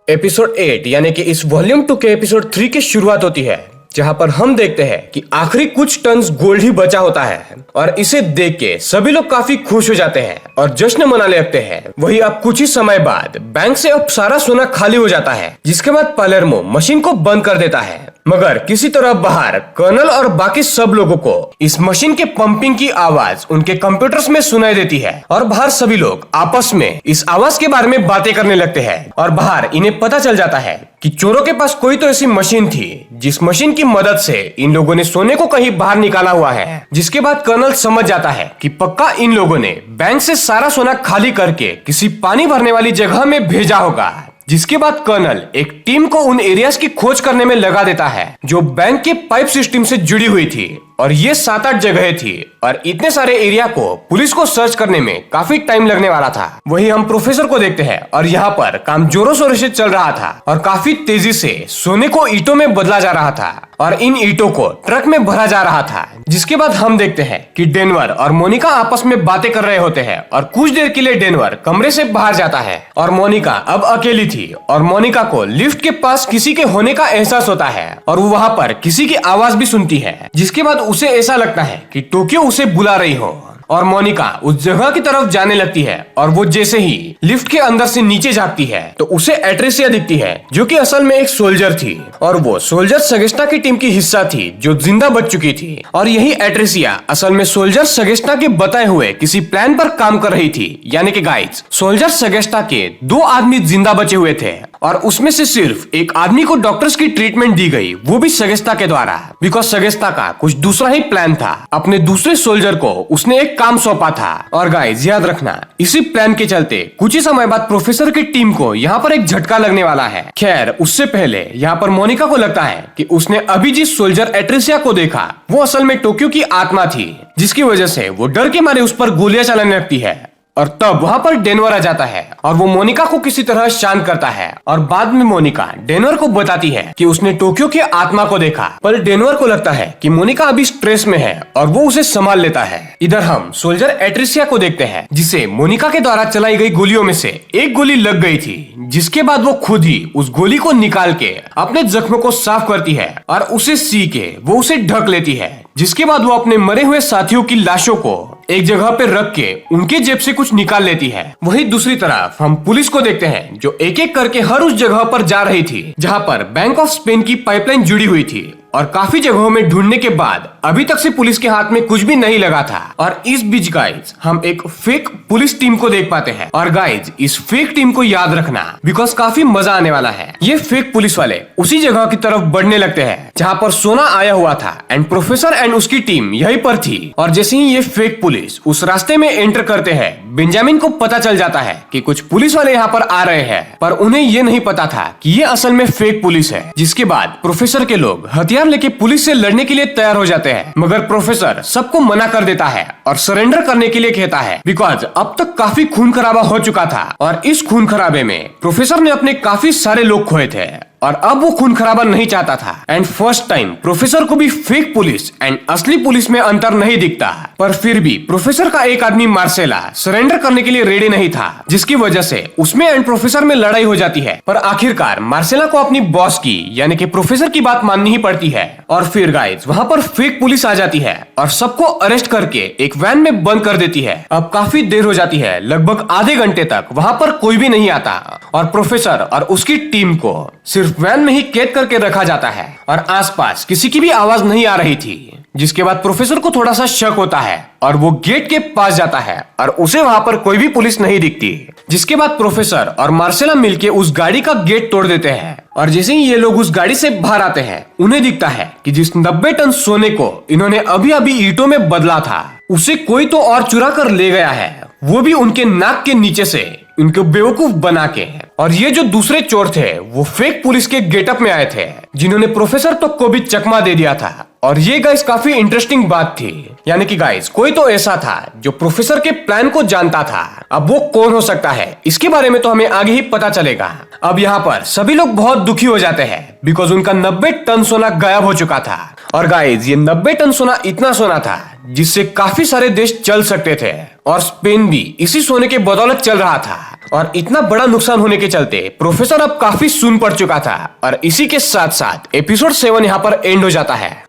Episode 8 यानी कि इस वॉल्यूम 2 के एपिसोड 3 की शुरुआत होती है, जहां पर हम देखते हैं कि आखिरी कुछ टन्स गोल्ड ही बचा होता है और इसे देख के सभी लोग काफी खुश हो जाते हैं और जश्न मनाने लगते हैं। वही अब कुछ ही समय बाद बैंक से अब सारा सोना खाली हो जाता है, जिसके बाद पालेर्मो मशीन को बंद कर देता है। मगर किसी तरह बाहर कर्नल और बाकी सब लोगों को इस मशीन के पंपिंग की आवाज उनके कंप्यूटर्स में सुनाई देती है और बाहर सभी लोग आपस में इस आवाज के बारे में बातें करने लगते हैं और बाहर इन्हें पता चल जाता है कि चोरों के पास कोई तो ऐसी मशीन थी जिस मशीन की मदद से इन लोगों ने सोने को कहीं बाहर निकाला हुआ है। जिसके बाद कर्नल समझ जाता है कि पक्का इन लोगों ने बैंक से सारा सोना खाली करके किसी पानी भरने वाली जगह में भेजा होगा। जिसके बाद कर्नल एक टीम को उन एरियाज की खोज करने में लगा देता है जो बैंक के पाइप सिस्टम से जुड़ी हुई थी और ये 7-8 जगह थी और इतने सारे एरिया को पुलिस को सर्च करने में काफी टाइम लगने वाला था। वही हम प्रोफेसर को देखते हैं और यहाँ पर काम जोरों शोरों से चल रहा था और काफी तेजी से सोने को ईंटों में बदला जा रहा था और इन ईंटों को ट्रक में भरा जा रहा था। जिसके बाद हम देखते हैं कि डेनवर और मोनिका आपस में बातें कर रहे होते हैं और कुछ देर के लिए डेनवर कमरे से बाहर जाता है और मोनिका अब अकेली थी और मोनिका को लिफ्ट के पास किसी के होने का एहसास होता है और वो वहाँ पर किसी की आवाज भी सुनती है। जिसके बाद उसे ऐसा लगता है कि टोक्यो उसे बुला रही हो और मोनिका उस जगह की तरफ जाने लगती है और वो जैसे ही लिफ्ट के अंदर से नीचे जाती है तो उसे एट्रेसिया दिखती है जो कि असल में एक सोल्जर थी और वो सोल्जर सगेस्टा की टीम की हिस्सा थी जो जिंदा बच चुकी थी। और यही एट्रेसिया असल में सोल्जर सगेस्टा के बताए हुए किसी प्लान पर काम कर रही थी। यानी कि गाइस, सोल्जर सगेस्टा के 2 आदमी जिंदा बचे हुए थे और उसमें से सिर्फ एक आदमी को डॉक्टर्स की ट्रीटमेंट दी गई, वो भी सगेस्टा के द्वारा, बिकॉज सगेस्टा का कुछ दूसरा ही प्लान था। अपने दूसरे सोल्जर को उसने एक काम सौंपा था और गाइस याद रखना, इसी प्लान के चलते कुछ ही समय बाद प्रोफेसर की टीम को यहाँ पर एक झटका लगने वाला है। खैर उससे पहले यहाँ पर मोनिका को लगता है कि उसने अभी जिस सोल्जर एट्रेसिया को देखा वो असल में टोक्यो की आत्मा थी, जिसकी वजह से वो डर के मारे उस पर गोलियां चलाने लगती है। और तब वहाँ पर डेनवर आ जाता है और वो मोनिका को किसी तरह शांत करता है और बाद में मोनिका डेनवर को बताती है कि उसने टोक्यो के आत्मा को देखा। पर डेनवर को लगता है कि मोनिका अभी स्ट्रेस में है और वो उसे संभाल लेता है। इधर हम सोल्जर एट्रेसिया को देखते हैं जिसे मोनिका के द्वारा चलाई गई गोलियों में से एक गोली लग गई थी। जिसके बाद वो खुद ही उस गोली को निकाल के अपने जख्म को साफ करती है और उसे सी के वो उसे ढक लेती है। जिसके बाद वो अपने मरे हुए साथियों की लाशों को एक जगह पे रख के उनके जेब से कुछ निकाल लेती है। वहीं दूसरी तरफ हम पुलिस को देखते हैं जो एक एक करके हर उस जगह पर जा रही थी जहां पर बैंक ऑफ स्पेन की पाइपलाइन जुड़ी हुई थी और काफी जगहों में ढूंढने के बाद अभी तक से पुलिस के हाथ में कुछ भी नहीं लगा था। और इस बीच गाइज हम एक फेक पुलिस टीम को देख पाते हैं और गाइज इस फेक टीम को याद रखना बिकॉज काफी मजा आने वाला है। ये फेक पुलिस वाले उसी जगह की तरफ बढ़ने लगते हैं जहाँ पर सोना आया हुआ था एंड प्रोफेसर एंड उसकी टीम यहीं पर थी। और जैसे ही ये फेक पुलिस उस रास्ते में एंटर करते हैं, बेंजामिन को पता चल जाता है कि कुछ पुलिस वाले यहाँ पर आ रहे हैं, पर उन्हें ये नहीं पता था कि ये असल में फेक पुलिस है। जिसके बाद प्रोफेसर के लोग हथियार लेके पुलिस से लड़ने के लिए तैयार हो जाते हैं, मगर प्रोफेसर सबको मना कर देता है और सरेंडर करने के लिए कहता है बिकॉज अब तक काफी खून खराबा हो चुका था और इस खून खराबे में प्रोफेसर ने अपने काफी सारे लोग खोए थे और अब वो खून खराबा नहीं चाहता था। एंड फर्स्ट टाइम प्रोफेसर को भी फेक पुलिस एंड असली पुलिस में अंतर नहीं दिखता, पर फिर भी प्रोफेसर का एक आदमी मार्सेला सरेंडर करने के लिए रेडी नहीं था, जिसकी वजह से उसमें एंड प्रोफेसर में लड़ाई हो जाती है। पर आखिरकार मार्सेला को अपनी बॉस की यानी कि प्रोफेसर की बात माननी ही पड़ती है और फिर गाइज वहाँ पर फेक पुलिस आ जाती है और सबको अरेस्ट करके एक वैन में बंद कर देती है। अब काफी देर हो जाती है, लगभग आधे घंटे तक वहाँ पर कोई भी नहीं आता और प्रोफेसर और उसकी टीम को सिर्फ वैन में ही कैद करके रखा जाता है और आसपास किसी की भी आवाज नहीं आ रही थी। जिसके बाद प्रोफेसर को थोड़ा सा शक होता है और वो गेट के पास जाता है और उसे वहां पर कोई भी पुलिस नहीं दिखती। जिसके बाद प्रोफेसर और मार्सेला मिलके उस गाड़ी का गेट तोड़ देते हैं और जैसे ही ये लोग उस गाड़ी से बाहर आते हैं, उन्हें दिखता है कि जिस 90 टन सोने को इन्होंने अभी अभी ईंटों में बदला था उसे कोई तो और चुरा कर ले गया है, वो भी उनके नाक के नीचे से उनको बेवकूफ बना के। और ये जो दूसरे चोर थे वो फेक पुलिस के गेटअप में आए थे जिन्होंने प्रोफेसर तक को भी चकमा दे दिया था। और ये गाइस काफी इंटरेस्टिंग बात थी, यानी कि गाइस कोई तो ऐसा था जो प्रोफेसर के प्लान को जानता था। अब वो कौन हो सकता है इसके बारे में तो हमें आगे ही पता चलेगा। अब यहाँ पर सभी लोग बहुत दुखी हो जाते हैं बिकॉज उनका 90 टन सोना गायब हो चुका था। और गाइस ये 90 टन सोना इतना सोना था जिससे काफी सारे देश चल सकते थे और स्पेन भी इसी सोने के बदौलत चल रहा था। और इतना बड़ा नुकसान होने के चलते प्रोफेसर अब काफी सुन पड़ चुका था और इसी के साथ साथ एपिसोड 7 यहाँ पर एंड हो जाता है।